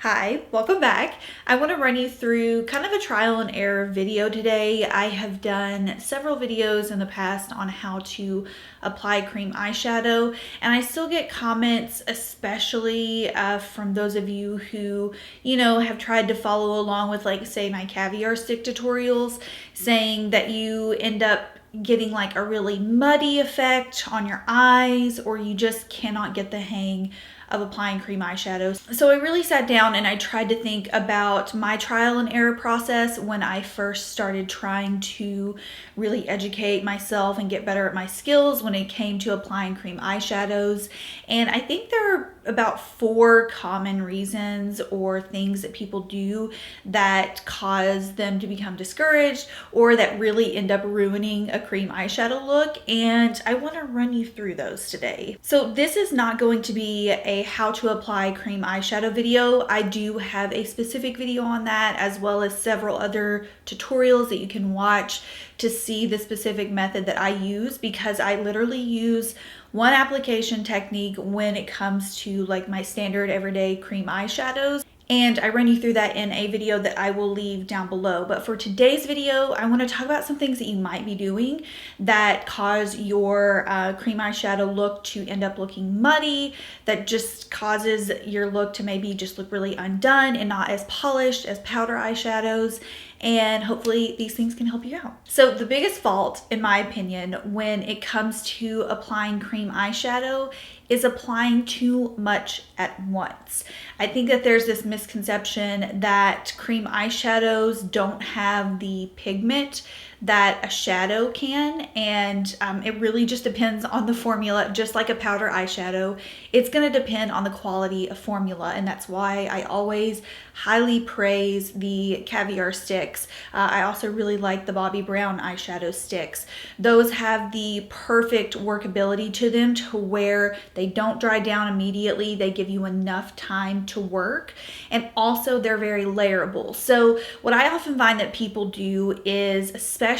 Hi, welcome back. I want to run you through kind of a trial and error video today. I have done several videos in the past on how to apply cream eyeshadow, and I still get comments, especially from those of you who, have tried to follow along with, like, say, my Caviar stick tutorials, saying that you end up getting like a really muddy effect on your eyes, or you just cannot get the hang of applying cream eyeshadows. So I really sat down and I tried to think about my trial and error process when I first started trying to really educate myself and get better at my skills when it came to applying cream eyeshadows. And I think there are about 4 common reasons or things that people do that cause them to become discouraged or that really end up ruining a cream eyeshadow look, and I want to run you through those today. So this is not going to be a how to apply cream eyeshadow video. I do have a specific video on that, as well as several other tutorials that you can watch to see the specific method that I use, because I literally use one application technique when it comes to like my standard everyday cream eyeshadows. And I run you through that in a video that I will leave down below. But for today's video, I want to talk about some things that you might be doing that cause your cream eyeshadow look to end up looking muddy, that just causes your look to maybe just look really undone and not as polished as powder eyeshadows. And hopefully these things can help you out. So the biggest fault, in my opinion, when it comes to applying cream eyeshadow is applying too much at once. I think that there's this misconception that cream eyeshadows don't have the pigment that a shadow can, and it really just depends on the formula. Just like a powder eyeshadow, it's going to depend on the quality of formula, and that's why I always highly praise the Caviar sticks. I also really like the Bobbi brown eyeshadow sticks. Those have the perfect workability to them to where they don't dry down immediately. They give you enough time to work, and also they're very layerable. So what I often find that people do is, especially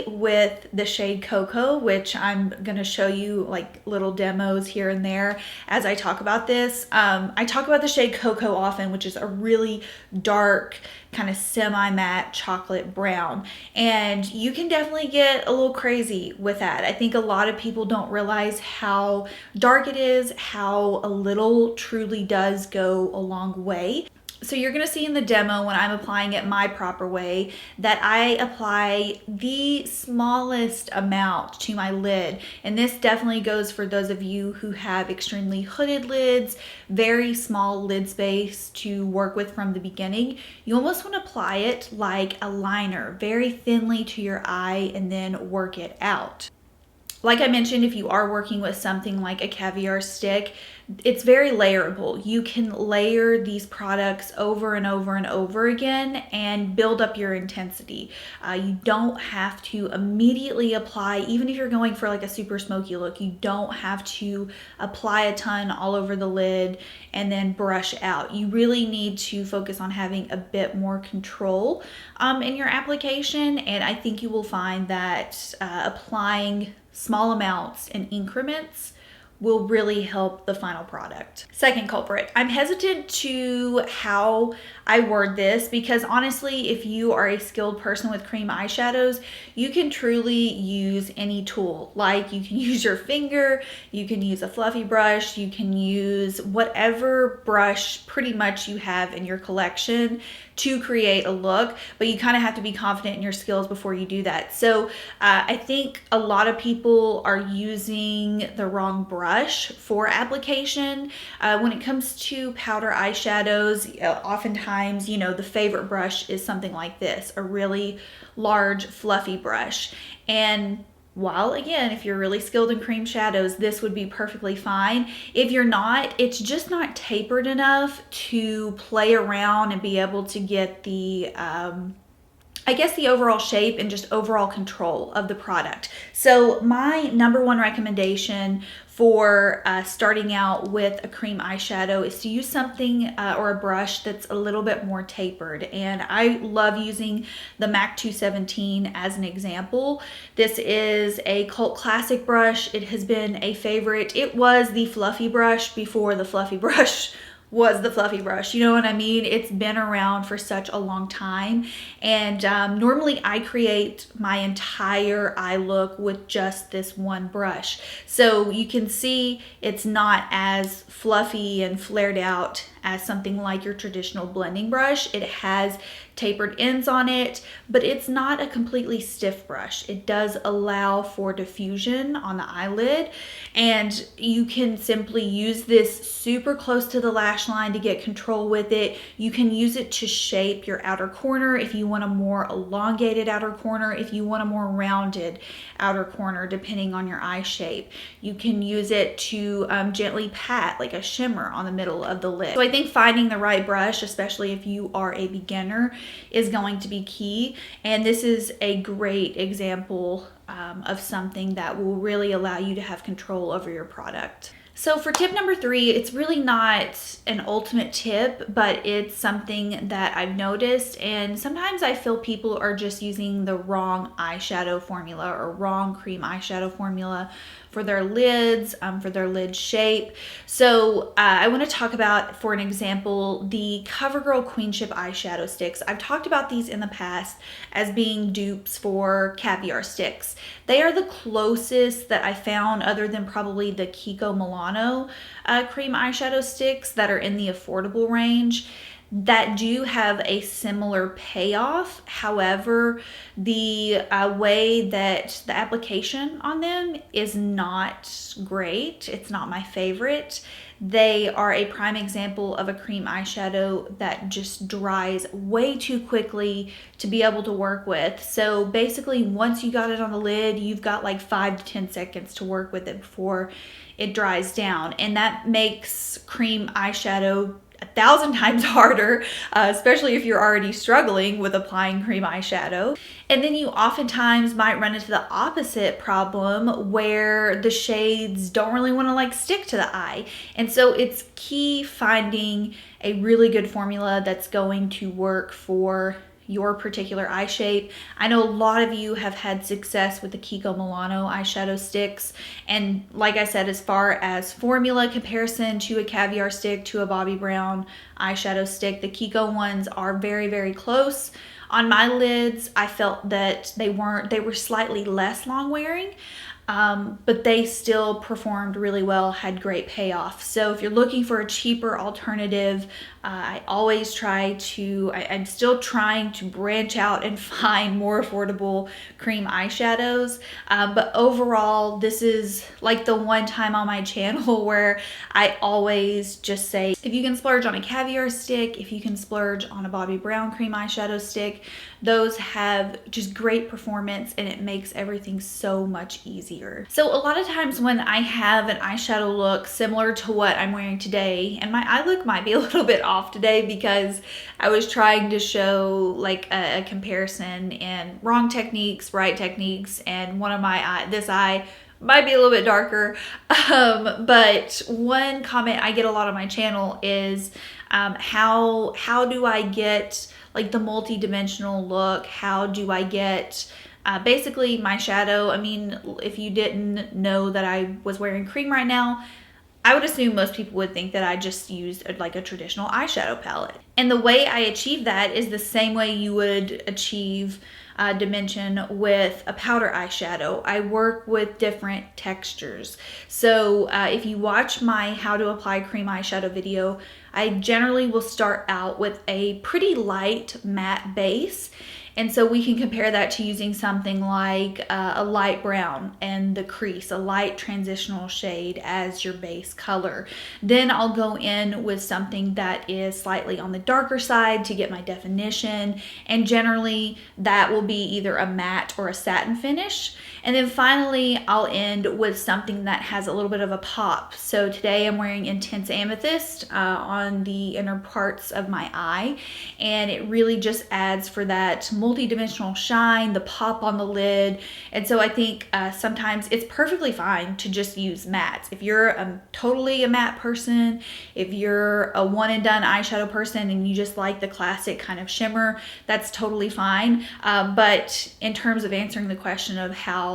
with the shade Cocoa, which I'm going to show you like little demos here and there as I talk about this. I talk about the shade Cocoa often, which is a really dark kind of semi-matte chocolate brown, and you can definitely get a little crazy with that. I think a lot of people don't realize how dark it is, how a little truly does go a long way. So you're going to see in the demo when I'm applying it my proper way that I apply the smallest amount to my lid. And this definitely goes for those of you who have extremely hooded lids, very small lid space to work with from the beginning. You almost want to apply it like a liner, very thinly to your eye, and then work it out. Like I mentioned, if you are working with something like a Caviar stick, it's very layerable. You can layer these products over and over and over again and build up your intensity. You don't have to immediately apply, even if you're going for like a super smoky look, you don't have to apply a ton all over the lid and then brush out. You really need to focus on having a bit more control in your application, and I think you will find that applying small amounts in increments will really help the final product. Second culprit, I'm hesitant to how I word this, because honestly, if you are a skilled person with cream eyeshadows, you can truly use any tool. Like, you can use your finger, you can use a fluffy brush, you can use whatever brush pretty much you have in your collection to create a look, but you kind of have to be confident in your skills before you do that. So I think a lot of people are using the wrong brush for application. When it comes to powder eyeshadows, oftentimes, the favorite brush is something like this, a really large fluffy brush. And while, again, if you're really skilled in cream shadows, this would be perfectly fine. If you're not, it's just not tapered enough to play around and be able to get the the overall shape and just overall control of the product. So my number one recommendation for starting out with a cream eyeshadow is to use something or a brush that's a little bit more tapered. And I love using the MAC 217 as an example. This is a cult classic brush. It has been a favorite. It was the fluffy brush before the fluffy brush was the fluffy brush. You know what I mean? It's been around for such a long time. And normally I create my entire eye look with just this one brush. So you can see it's not as fluffy and flared out as something like your traditional blending brush. It has tapered ends on it, but it's not a completely stiff brush. It does allow for diffusion on the eyelid, and you can simply use this super close to the lash line to get control with it. You can use it to shape your outer corner if you want a more elongated outer corner, if you want a more rounded outer corner, depending on your eye shape. You can use it to gently pat like a shimmer on the middle of the lid. So I think finding the right brush, especially if you are a beginner, is going to be key. And this is a great example of something that will really allow you to have control over your product. So for tip number 3, it's really not an ultimate tip, but it's something that I've noticed, and sometimes I feel people are just using the wrong eyeshadow formula or wrong cream eyeshadow formula for their lids, for their lid shape. So I want to talk about, for an example, the CoverGirl Queenship eyeshadow sticks. I've talked about these in the past as being dupes for Caviar sticks. They are the closest that I found, other than probably the Kiko Milano cream eyeshadow sticks that are in the affordable range, that do have a similar payoff. However, the way that the application on them is not great. It's not my favorite. They are a prime example of a cream eyeshadow that just dries way too quickly to be able to work with. So basically, once you got it on the lid, you've got like 5 to 10 seconds to work with it before it dries down. And that makes cream eyeshadow 1,000 times harder, especially if you're already struggling with applying cream eyeshadow. And then you oftentimes might run into the opposite problem where the shades don't really want to like stick to the eye. And so it's key finding a really good formula that's going to work for your particular eye shape. I know a lot of you have had success with the Kiko Milano eyeshadow sticks, and like I said, as far as formula comparison to a Caviar stick, to a Bobbi Brown eyeshadow stick, the Kiko ones are very, very close. On my lids, I felt that they were slightly less long wearing, but they still performed really well, had great payoff. So if you're looking for a cheaper alternative, I always try to, I'm still trying to branch out and find more affordable cream eyeshadows. But overall, this is like the one time on my channel where I always just say, if you can splurge on a Caviar stick, if you can splurge on a Bobbi Brown cream eyeshadow stick, those have just great performance, and it makes everything so much easier. So a lot of times when I have an eyeshadow look similar to what I'm wearing today, and my eye look might be a little bit off today because I was trying to show like a comparison in wrong techniques, right techniques, and one of my this eye might be a little bit darker. But one comment I get a lot on my channel is how do I get like the multi-dimensional look? How do I get basically my shadow? I mean, if you didn't know that I was wearing cream right now, I would assume most people would think that I just used like a traditional eyeshadow palette. And the way I achieve that is the same way you would achieve dimension with a powder eyeshadow. I work with different textures. So if you watch my how to apply cream eyeshadow video, I generally will start out with a pretty light matte base. And so we can compare that to using something like a light brown and the crease, a light transitional shade as your base color. Then I'll go in with something that is slightly on the darker side to get my definition. And generally that will be either a matte or a satin finish. And then finally, I'll end with something that has a little bit of a pop. So today I'm wearing Intense Amethyst on the inner parts of my eye. And it really just adds for that multi-dimensional shine, the pop on the lid. And so I think sometimes it's perfectly fine to just use mattes. If you're totally a matte person, if you're a one and done eyeshadow person and you just like the classic kind of shimmer, that's totally fine. But in terms of answering the question of how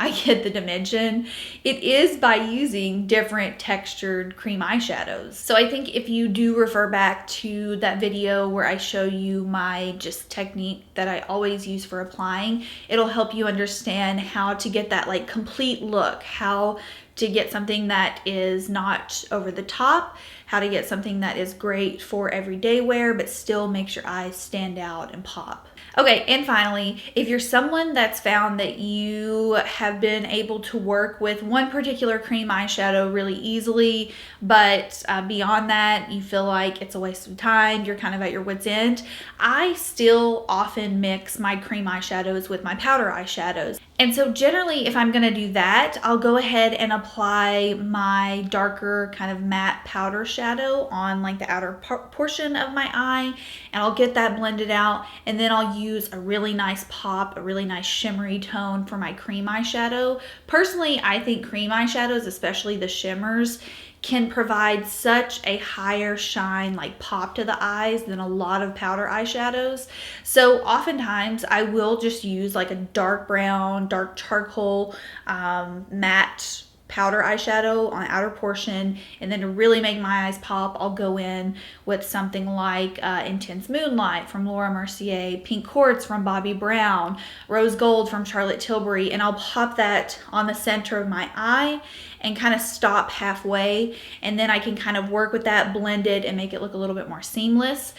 I get the dimension, it is by using different textured cream eyeshadows. So I think if you do refer back to that video where I show you my just technique that I always use for applying, it'll help you understand how to get that like complete look, how to get something that is not over the top, how to get something that is great for everyday wear but still makes your eyes stand out and pop. Okay, and finally, if you're someone that's found that you have been able to work with one particular cream eyeshadow really easily, but beyond that, you feel like it's a waste of time, you're kind of at your wit's end, I still often mix my cream eyeshadows with my powder eyeshadows. And so generally, if I'm gonna do that, I'll go ahead and apply my darker kind of matte powder shadow on like the outer portion of my eye, and I'll get that blended out, and then I'll use a really nice pop, a really nice shimmery tone for my cream eyeshadow. Personally, I think cream eyeshadows, especially the shimmers, can provide such a higher shine, like pop to the eyes than a lot of powder eyeshadows. So oftentimes I will just use like a dark brown, dark charcoal, matte powder eyeshadow on the outer portion, and then to really make my eyes pop, I'll go in with something like Intense Moonlight from Laura Mercier, Pink Quartz from Bobbi Brown, Rose Gold from Charlotte Tilbury, and I'll pop that on the center of my eye and kind of stop halfway, and then I can kind of work with that, blend it, and make it look a little bit more seamless.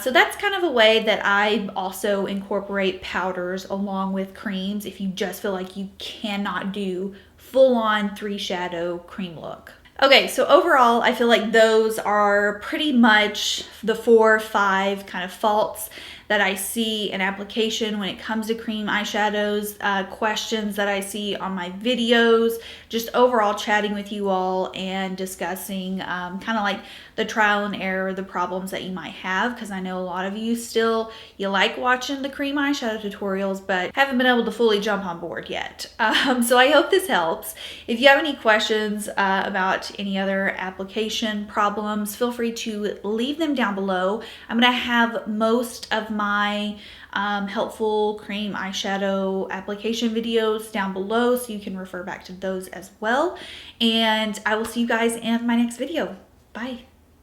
So that's kind of a way that I also incorporate powders along with creams if you just feel like you cannot do full-on 3-shadow cream look. Okay, so overall, I feel like those are pretty much the 4 or 5 kind of faults that I see in application when it comes to cream eyeshadows, questions that I see on my videos, just overall chatting with you all and discussing kind of like the trial and error, the problems that you might have, because I know a lot of you still, you like watching the cream eyeshadow tutorials, but haven't been able to fully jump on board yet. So I hope this helps. If you have any questions about any other application problems, feel free to leave them down below. I'm gonna have most of my helpful cream eyeshadow application videos down below, so you can refer back to those as well. And I will see you guys in my next video. Bye.